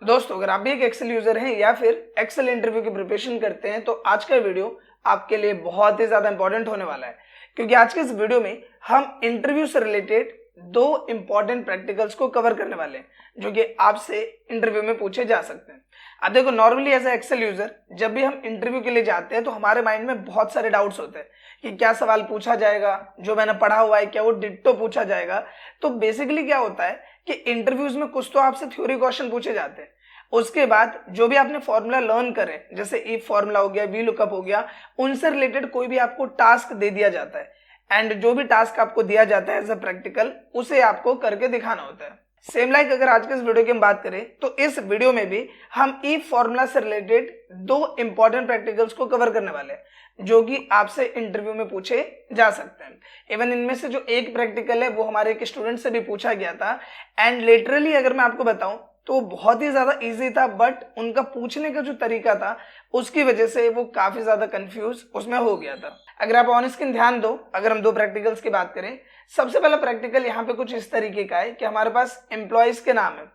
दोस्तों, अगर आप भी एक एक्सेल यूजर हैं या फिर एक्सेल इंटरव्यू की प्रिपरेशन करते हैं तो आज का वीडियो आपके लिए बहुत ही ज्यादा इंपॉर्टेंट होने वाला है, क्योंकि आज के इस वीडियो में हम इंटरव्यू से रिलेटेड दो इंपॉर्टेंट प्रैक्टिकल्स को कवर करने वाले हैं जो कि आपसे इंटरव्यू में पूछे जा सकते हैं। अब देखो, normally as a Excel user जब भी हम इंटरव्यू के लिए जाते हैं तो हमारे माइंड में बहुत सारे डाउट्स होते हैं कि क्या सवाल पूछा जाएगा, जो मैंने पढ़ा हुआ है क्या वो डिट्टो पूछा जाएगा। तो बेसिकली क्या होता है कि इंटरव्यूज में कुछ तो आपसे थ्योरी क्वेश्चन पूछे जाते हैं, उसके बाद जो भी आपने फॉर्मूला लर्न करे, जैसे इफ फॉर्मूला हो गया, वी लुकअप हो गया, उनसे रिलेटेड कोई भी आपको टास्क दे दिया जाता है एंड जो भी टास्क आपको दिया जाता है एज अ प्रैक्टिकल, उसे आपको करके दिखाना होता है। सेम लाइक अगर आज के इस वीडियो की हम बात करें तो इस वीडियो में भी हम इफ फॉर्मूला से रिलेटेड दो इंपॉर्टेंट प्रैक्टिकल्स को कवर करने वाले हैं जो कि आपसे इंटरव्यू में पूछे जा सकते हैं। इवन इनमें से जो एक प्रैक्टिकल है वो हमारे एक स्टूडेंट से भी पूछा गया था एंड लिटरली अगर मैं आपको बताऊं तो बहुत ही ज्यादा इजी था, बट उनका पूछने का जो तरीका था उसकी वजह से वो काफी ज्यादा कंफ्यूज उसमें हो गया था। अगर आप ऑन स्क्रीन ध्यान दो, अगर हम दो प्रैक्टिकल्स की बात करें, सबसे पहला प्रैक्टिकल यहाँ पे कुछ इस तरीके का है कि हमारे पास एम्प्लॉयज के नाम है,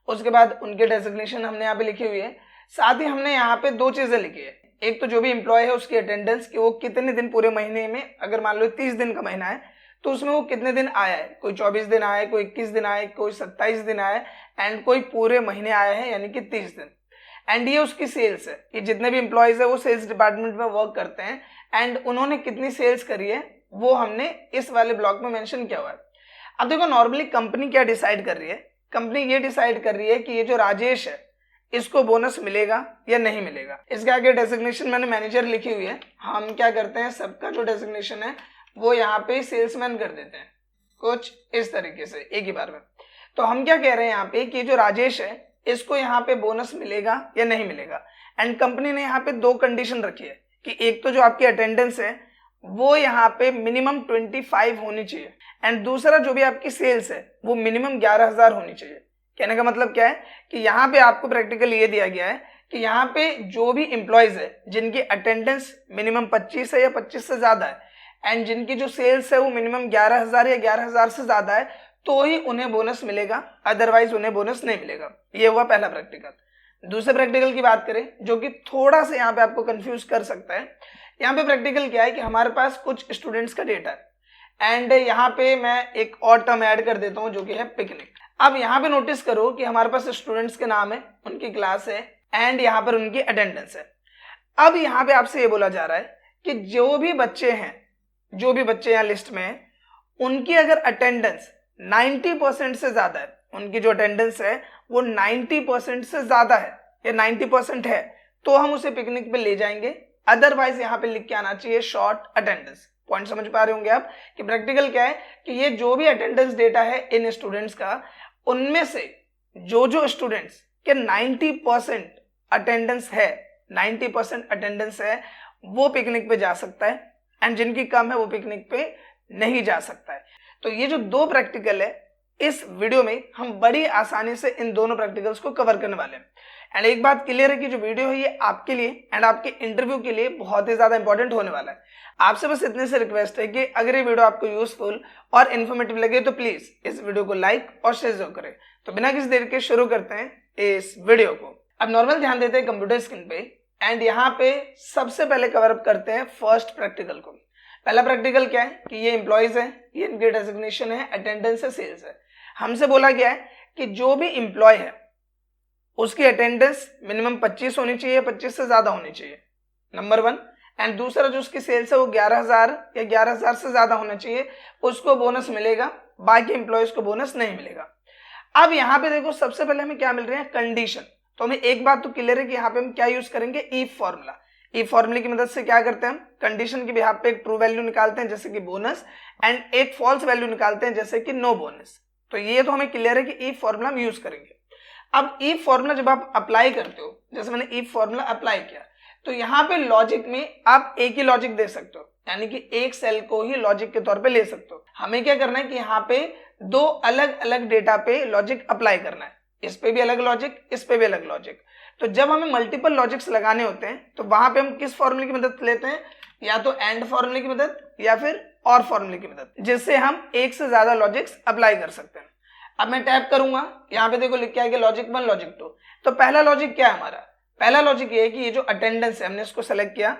उसके बाद उनके डेजिग्नेशन हमने यहाँ पे लिखी हुई है, साथ ही हमने यहाँ पे दो चीजें लिखी है। एक तो जो भी एम्प्लॉय है उसकी अटेंडेंस कि वो कितने दिन पूरे महीने में, अगर मान लो 30 दिन का महीना है तो उसमें वो कितने दिन आया है, कोई 24 दिन आया है, कोई 21 दिन आया है, कोई 27 दिन आया है एंड कोई पूरे महीने आया है यानी कि 30 दिन। एंड ये उसकी सेल्स है कि जितने भी एम्प्लॉयज है वो सेल्स डिपार्टमेंट में वर्क करते हैं एंड उन्होंने कितनी सेल्स करी है वो हमने इस वाले ब्लॉक में मेंशन किया हुआ है। अब देखो, नॉर्मली कंपनी क्या डिसाइड कर रही है, कंपनी ये डिसाइड कर रही है कि ये जो राजेश है इसको बोनस मिलेगा या नहीं मिलेगा। इसके आगे डेजिग्नेशन मैंने मैनेजर लिखी हुई है। हम क्या करते हैं, सबका जो डेजिग्नेशन है वो यहाँ पे सेल्समैन कर देते हैं, कुछ इस तरीके से एक ही बार में। तो हम क्या कह रहे हैं यहाँ पे कि जो राजेश है इसको यहाँ पे बोनस मिलेगा या नहीं मिलेगा। एंड कंपनी ने यहाँ पे दो कंडीशन रखी है कि एक तो जो आपकी अटेंडेंस है वो यहाँ पे मिनिमम 25 होनी चाहिए एंड दूसरा जो भी आपकी सेल्स है वो मिनिमम 11,000 होनी चाहिए। कहने का मतलब क्या है कि यहाँ पे आपको प्रैक्टिकल ये दिया गया है कि यहाँ पे जो भी एम्प्लॉयज है जिनकी अटेंडेंस मिनिमम 25 है या 25 से ज्यादा है एंड जिनकी जो सेल्स है वो मिनिमम 11,000 या 11,000 से ज्यादा है तो ही उन्हें बोनस मिलेगा, अदरवाइज उन्हें बोनस नहीं मिलेगा। ये हुआ पहला प्रैक्टिकल। दूसरे प्रैक्टिकल की बात करें जो कि थोड़ा सा यहाँ पे आपको कंफ्यूज कर सकता है, यहाँ पे प्रैक्टिकल क्या है कि हमारे पास कुछ स्टूडेंट्स का डेटा है एंड यहाँ पे मैं एक और टर्म ऐड कर देता हूँ जो कि है पिकनिक। अब यहाँ पे नोटिस करो कि हमारे पास स्टूडेंट्स के नाम है, उनकी क्लास है एंड यहाँ पर उनकी अटेंडेंस है। अब यहाँ पे आपसे ये बोला जा रहा है कि जो भी बच्चे यहाँ लिस्ट में हैं उनकी अगर अटेंडेंस 90% से ज्यादा है, उनकी जो अटेंडेंस है वो 90% से ज्यादा है या 90% है तो हम उसे पिकनिक पे ले जाएंगे, अदरवाइज यहाँ पे लिख के आना चाहिए शॉर्ट अटेंडेंस। पॉइंट समझ पा रहे होंगे आप कि प्रैक्टिकल क्या है कि ये जो भी अटेंडेंस डेटा है इन स्टूडेंट्स का, उनमें से जो स्टूडेंट्स के 90% अटेंडेंस है, 90% अटेंडेंस है वो पिकनिक पे जा सकता है एंड जिनकी कम है वो पिकनिक पे नहीं जा सकता है। तो ये जो दो प्रैक्टिकल है इस वीडियो में हम बड़ी आसानी से इन दोनों प्रैक्टिकल्स को कवर करने वाले हैं। एंड एक बात क्लियर है कि जो वीडियो है ये आपके लिए एंड आपके इंटरव्यू के लिए बहुत ही ज्यादा इंपॉर्टेंट होने वाला है। आपसे बस इतने से रिक्वेस्ट है कि अगर ये वीडियो आपको यूजफुल और इन्फॉर्मेटिव लगे तो प्लीज इस वीडियो को लाइक और शेयर जरूर करें। तो बिना किसी देर के शुरू करते हैं इस वीडियो को। अब नॉर्मल ध्यान देते हैं कंप्यूटर स्क्रीन पे एंड यहाँ पे सबसे पहले कवर अप करते हैं फर्स्ट प्रैक्टिकल को। पहला प्रैक्टिकल क्या है कि ये एम्प्लॉयज है, ये इनके डेजिग्नेशन है, अटेंडेंस है, सेल्स है। हमसे बोला गया है कि जो भी एम्प्लॉय है उसकी अटेंडेंस मिनिमम 25 होनी चाहिए, 25 से ज्यादा होनी चाहिए, नंबर 1। एंड दूसरा जो उसकी सेल्स है वो 11,000 या 11,000 से ज्यादा होना चाहिए, उसको बोनस मिलेगा, बाकी एम्प्लॉयज को बोनस नहीं मिलेगा। अब यहाँ पे देखो, सबसे पहले हमें क्या मिल रहे हैं, कंडीशन। तो हमें एक बात तो क्लियर है कि यहाँ पे हम क्या यूज करेंगे, इफ फॉर्मूला। इफ फॉर्मूले की मदद से क्या करते हैं, हम कंडीशन के बिहाफ पे एक ट्रू वैल्यू निकालते हैं जैसे कि बोनस एंड एक फॉल्स वैल्यू निकालते हैं जैसे कि नो बोनस। तो ये तो हमें क्लियर है कि इफ फॉर्मूला हम यूज करेंगे। अब इफ फॉर्मूला जब आप अप्लाई करते हो, जैसे मैंने इफ फॉर्मूला अप्लाई किया, तो यहाँ पे लॉजिक में आप एक ही लॉजिक दे सकते हो, यानी कि एक सेल को ही लॉजिक के तौर पे ले सकते हो। हमें क्या करना है कि यहाँ पे दो अलग अलग डेटा पे लॉजिक अप्लाई करना है, इस पे भी अलग लॉजिक, इस पे भी अलग लॉजिक। तो जब हमें मल्टीपल लॉजिक्स लगाने होते हैं तो वहां पे हम किस फॉर्मूले की मदद लेते हैं, या तो एंड फॉर्मूले की मदद या फिर और फॉर्मूले की मदद, जिससे हम एक से ज्यादा लॉजिक्स अप्लाई कर सकते हैं। अब मैं टैप करूंगा, यहाँ पे देखो लिख के आएगा लॉजिक 1 लॉजिक 2। तो पहला लॉजिक क्या है हमारा, पहला लॉजिक ये है कि ये जो अटेंडेंस है हमने इसको सेलेक्ट किया,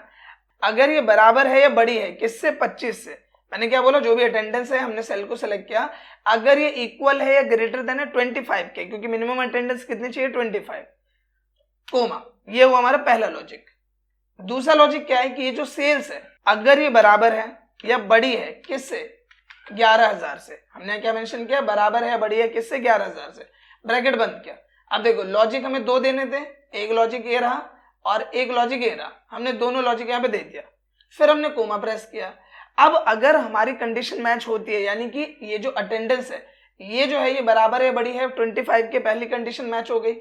अगर ये बराबर है या बड़ी है किससे, 25 से। मैंने क्या बोला, जो भी अटेंडेंस है हमने सेल को सेलेक्ट किया, अगर ये इक्वल है या ग्रेटर देन है 25 के, क्योंकि मिनिमम अटेंडेंस कितनी चाहिए 25, कोमा। ये हुआ हमारा पहला लॉजिक। दूसरा लॉजिक क्या है कि ये जो सेल्स है अगर ये बराबर है या बड़ी है किससे, 11,000 से। हमने क्या मेंशन किया, बराबर है या बड़ी है किससे, 11,000 से, ब्रैकेट बंद किया। अब देखो लॉजिक हमें दो देने थे, एक लॉजिक ये रहा और एक लॉजिक ये रहा, हमने दोनों लॉजिक यहाँ पे दे दिया, फिर हमने कोमा प्रेस किया। अब अगर हमारी कंडीशन मैच होती है, यानी कि ये जो अटेंडेंस है ये जो है ये बराबर है बड़ी है 25 के, पहली कंडीशन मैच हो गई।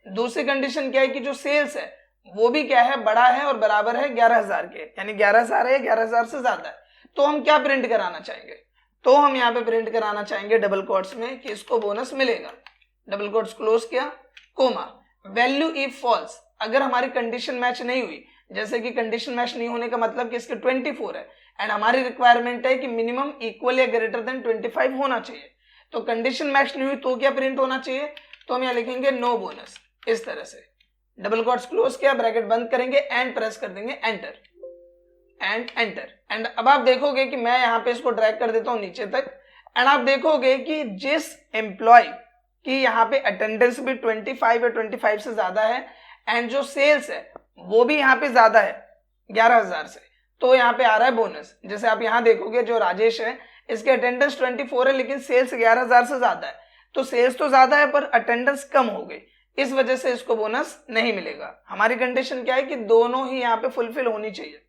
दूसरी कंडीशन क्या है कि जो सेल्स है वो भी क्या है, बड़ा है और बराबर है 11,000 के, यानी 11,000 है, 11,000 से ज्यादा है। तो हम क्या प्रिंट कराना चाहेंगे, तो हम यहाँ पे प्रिंट कराना चाहेंगे डबल कोट्स में कि इसको बोनस मिलेगा। डबल कोट्स क्लोज किया, कोमा, वैल्यू इफ फॉल्स, अगर हमारी कंडीशन मैच नहीं हुई, जैसे कि कंडीशन मैच नहीं होने का मतलब कि इसके 24 है एंड हमारी रिक्वायरमेंट है कि मिनिमम इक्वल या ग्रेटर देन 25 होना चाहिए, तो कंडीशन मैच नहीं हुई तो क्या प्रिंट होना चाहिए, तो हम यहाँ लिखेंगे नो बोनस, इस तरह से। डबल कोट्स क्लोज किया, ब्रैकेट बंद करेंगे एंड प्रेस कर देंगे एंटर एंड एंटर। एंड अब आप देखोगे कि मैं यहाँ पे इसको ड्रैग कर देता हूँ नीचे तक, एंड आप देखोगे कि जिस एम्प्लॉय की यहाँ पे अटेंडेंस भी 25 या 25 से ज्यादा है एंड जो सेल्स है वो भी यहाँ पे ज्यादा है 11,000 से, तो यहाँ पे आ रहा है बोनस। जैसे आप यहाँ देखोगे जो राजेश है इसके अटेंडेंस 24 है लेकिन सेल्स 11,000 से ज्यादा है, तो सेल्स तो ज्यादा है पर अटेंडेंस कम हो गई, इस वजह से इसको बोनस नहीं मिलेगा। हमारी कंडीशन क्या है कि दोनों ही यहाँ पे फुलफिल होनी चाहिए।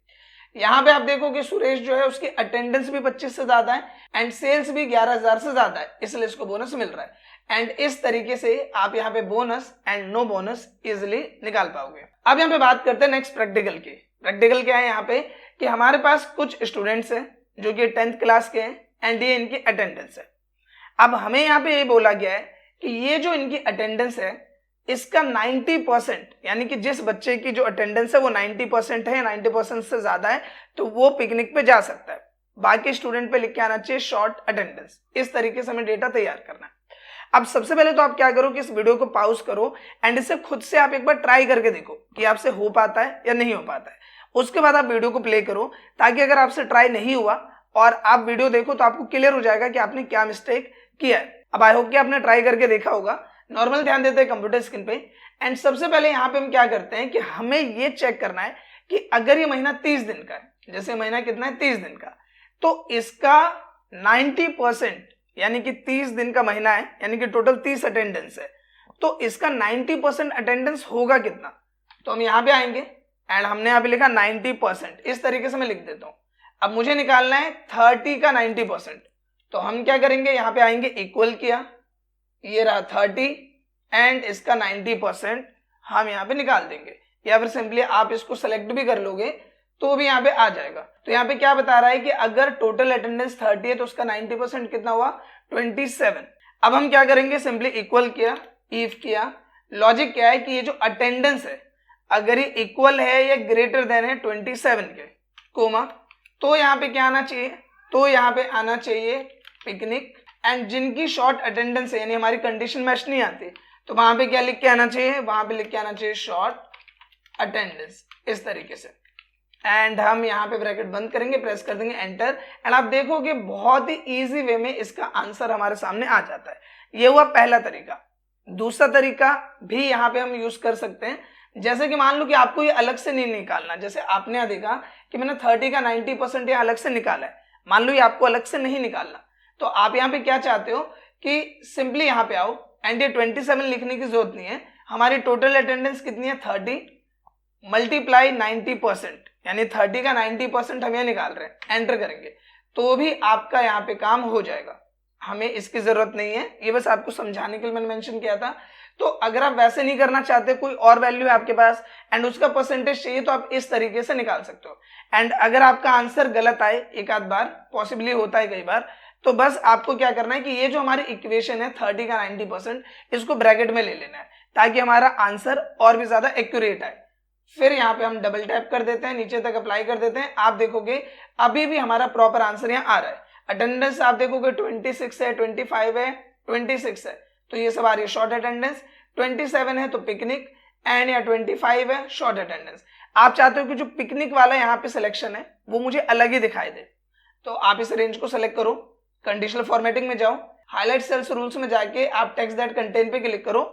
यहाँ पे आप देखोगे सुरेश जो है उसकी अटेंडेंस भी 25 से ज्यादा है एंड सेल्स भी 11,000 से ज्यादा है, इसलिए इसको बोनस मिल रहा है। एंड इस तरीके से आप यहाँ पे bonus and no bonus easily निकाल पाओगे। अब यहाँ पे बात करते हैं नेक्स्ट प्रैक्टिकल की। प्रैक्टिकल क्या है यहाँ पे कि हमारे पास कुछ स्टूडेंट्स हैं जो कि 10th क्लास के हैं एंड ये इनकी अटेंडेंस है। अब हमें यहाँ पे ये बोला गया है कि ये जो इनकी अटेंडेंस है इसका 90%, यानी कि जिस बच्चे की जो अटेंडेंस है वो 90% है, 90% से ज्यादा है, तो वो पिकनिक पे जा सकता है। बाकी स्टूडेंट पे लिख के आना चाहिए शॉर्ट अटेंडेंस। इस तरीके से हमें डेटा तैयार करना है। अब सबसे पहले तो आप क्या करो कि इस वीडियो को पॉज करो एंड इसे खुद से आप एक बार ट्राई करके देखो कि आपसे हो पाता है या नहीं हो पाता है। उसके बाद आप वीडियो को प्ले करो, ताकि अगर आपसे ट्राई नहीं हुआ और आप वीडियो देखो तो आपको क्लियर हो जाएगा कि आपने क्या मिस्टेक किया है। अब आई होप कि आपने ट्राई करके देखा होगा। नॉर्मल ध्यान देते हैं कंप्यूटर स्क्रीन पे एंड सबसे पहले यहाँ पे हम क्या करते हैं कि हमें ये चेक करना है कि अगर ये महीना 30 दिन का है, जैसे महीना कितना है 30 दिन का, तो इसका 90% यानी कि 30 दिन का महीना है, यानी कि टोटल 30 अटेंडेंस है, तो इसका 90% अटेंडेंस होगा कितना। तो हम यहाँ पे आएंगे एंड हमने यहाँ पे लिखा 90%, इस तरीके से मैं लिख देता हूँ। अब मुझे निकालना है 30 का 90%, तो हम क्या करेंगे, यहाँ पे आएंगे, इक्वल किया, ये रहा 30 एंड इसका 90% हम यहाँ पे निकाल देंगे, या फिर सिंपली आप इसको सेलेक्ट भी कर लोगे तो भी यहाँ पे आ जाएगा। तो यहाँ पे क्या बता रहा है कि अगर टोटल अटेंडेंस 30 है तो उसका 90% कितना हुआ, 27। अब हम क्या करेंगे, सिंपली इक्वल किया, इफ किया, लॉजिक क्या है कि ये जो अटेंडेंस है अगर ये इक्वल है या ग्रेटर देन है 27 के, कोमा, तो यहाँ पे क्या आना चाहिए, तो यहाँ पे आना चाहिए पिकनिक। एंड जिनकी शॉर्ट अटेंडेंस है यानी हमारी कंडीशन मैच नहीं आती, तो वहां पे क्या लिख के आना चाहिए, वहां पे लिख के आना चाहिए शॉर्ट अटेंडेंस, इस तरीके से। एंड हम यहाँ पे ब्रैकेट बंद करेंगे, प्रेस कर देंगे एंटर, एंड आप देखोगे बहुत ही इजी वे में इसका आंसर हमारे सामने आ जाता है। ये हुआ पहला तरीका। दूसरा तरीका भी यहाँ पे हम यूज कर सकते हैं, जैसे कि मान लो कि आपको ये अलग से नहीं निकालना, जैसे आपने यहाँ देखा कि मैंने 30 का 90% यहाँ अलग से निकाला है, मान लो ये आपको अलग से नहीं निकालना, तो आप यहाँ पे क्या चाहते हो कि सिंपली यहाँ पे आओ एंड ये 27 लिखने की जरूरत नहीं है, हमारी टोटल अटेंडेंस कितनी है 30 मल्टीप्लाई 90%, यानी 30 का 90% हम यहाँ निकाल रहे हैं, एंटर करेंगे तो भी आपका यहाँ पे काम हो जाएगा। हमें इसकी जरूरत नहीं है, ये बस आपको समझाने के लिए मैंने मेंशन किया था। तो अगर आप वैसे नहीं करना चाहते, कोई और वैल्यू है आपके पास एंड उसका परसेंटेज चाहिए, तो आप इस तरीके से निकाल सकते हो। एंड अगर आपका आंसर गलत आए, एक आध बार पॉसिबली होता है कई बार, तो बस आपको क्या करना है कि ये जो हमारी इक्वेशन है 30 का 90%, इसको ब्रैकेट में ले लेना है ताकि हमारा आंसर और भी ज्यादा एक्यूरेट आए। फिर यहाँ पे हम डबल टैप कर देते हैं, नीचे तक अप्लाई कर देते हैं। आप देखोगे अभी भी हमारा प्रॉपर आंसर यहाँ आ रहा है। अटेंडेंस आप देखोगे 26 है, 25 है, 26 है तो ये सब आ रही है शॉर्ट अटेंडेंस, 27 है तो पिकनिक, एंड या 25 है शॉर्ट अटेंडेंस। आप चाहते हो कि जो पिकनिक वाला यहाँ पे सिलेक्शन है वो मुझे अलग ही दिखाई दे, तो आप इस रेंज को सेलेक्ट करो, कंडीशनल फॉर्मेटिंग में जाओ, हाईलाइट सेल्स रूल्स में जाके आप टेक्स्ट दैट कंटेन पे क्लिक करो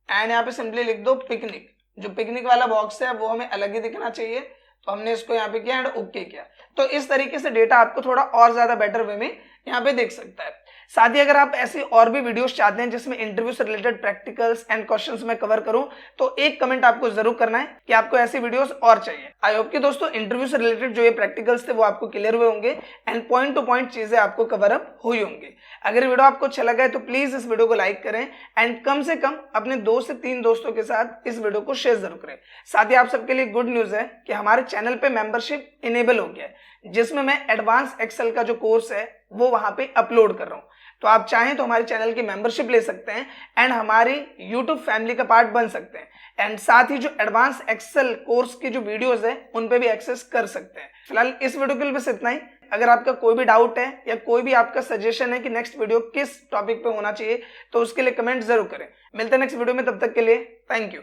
एंड यहाँ पे सिंपली लिख दो पिकनिक। जो पिकनिक वाला बॉक्स है वो हमें अलग ही दिखना चाहिए, तो हमने इसको यहाँ पे किया एंड ओके किया। तो इस तरीके से डेटा आपको थोड़ा और ज्यादा बेटर वे में यहाँ पे देख सकता है। साथ ही अगर आप ऐसी और भी वीडियोस चाहते हैं जिसमें इंटरव्यू से रिलेटेड प्रैक्टिकल्स एंड क्वेश्चंस में कवर करूं, तो एक कमेंट आपको जरूर करना है कि आपको ऐसी वीडियोस और चाहिए। आई होप कि दोस्तों इंटरव्यू से रिलेटेड जो ये प्रैक्टिकल्स थे वो आपको क्लियर हुए होंगे एंड पॉइंट टू पॉइंट चीजें आपको कवर अप हुई होंगी। अगर वीडियो आपको अच्छा लगा है तो प्लीज इस वीडियो को लाइक करें एंड कम से कम अपने 2 से 3 दोस्तों के साथ इस वीडियो को शेयर जरूर करें। साथ ही आप सबके लिए गुड न्यूज है कि हमारे चैनल पे मेंबरशिप इनेबल हो गया है, जिसमें मैं एडवांस एक्सेल का जो कोर्स है वो वहां पे अपलोड कर रहा हूं। तो आप चाहें तो हमारे चैनल की मेंबरशिप ले सकते हैं एंड हमारी यूट्यूब फैमिली का पार्ट बन सकते हैं एंड साथ ही जो एडवांस एक्सेल कोर्स की जो वीडियोस है उन पे भी एक्सेस कर सकते हैं। फिलहाल इस वीडियो के लिए बस इतना ही। अगर आपका कोई भी डाउट है या कोई भी आपका सजेशन है कि नेक्स्ट वीडियो किस टॉपिक पे होना चाहिए तो उसके लिए कमेंट जरूर करें। मिलते हैं नेक्स्ट वीडियो में, तब तक के लिए थैंक यू।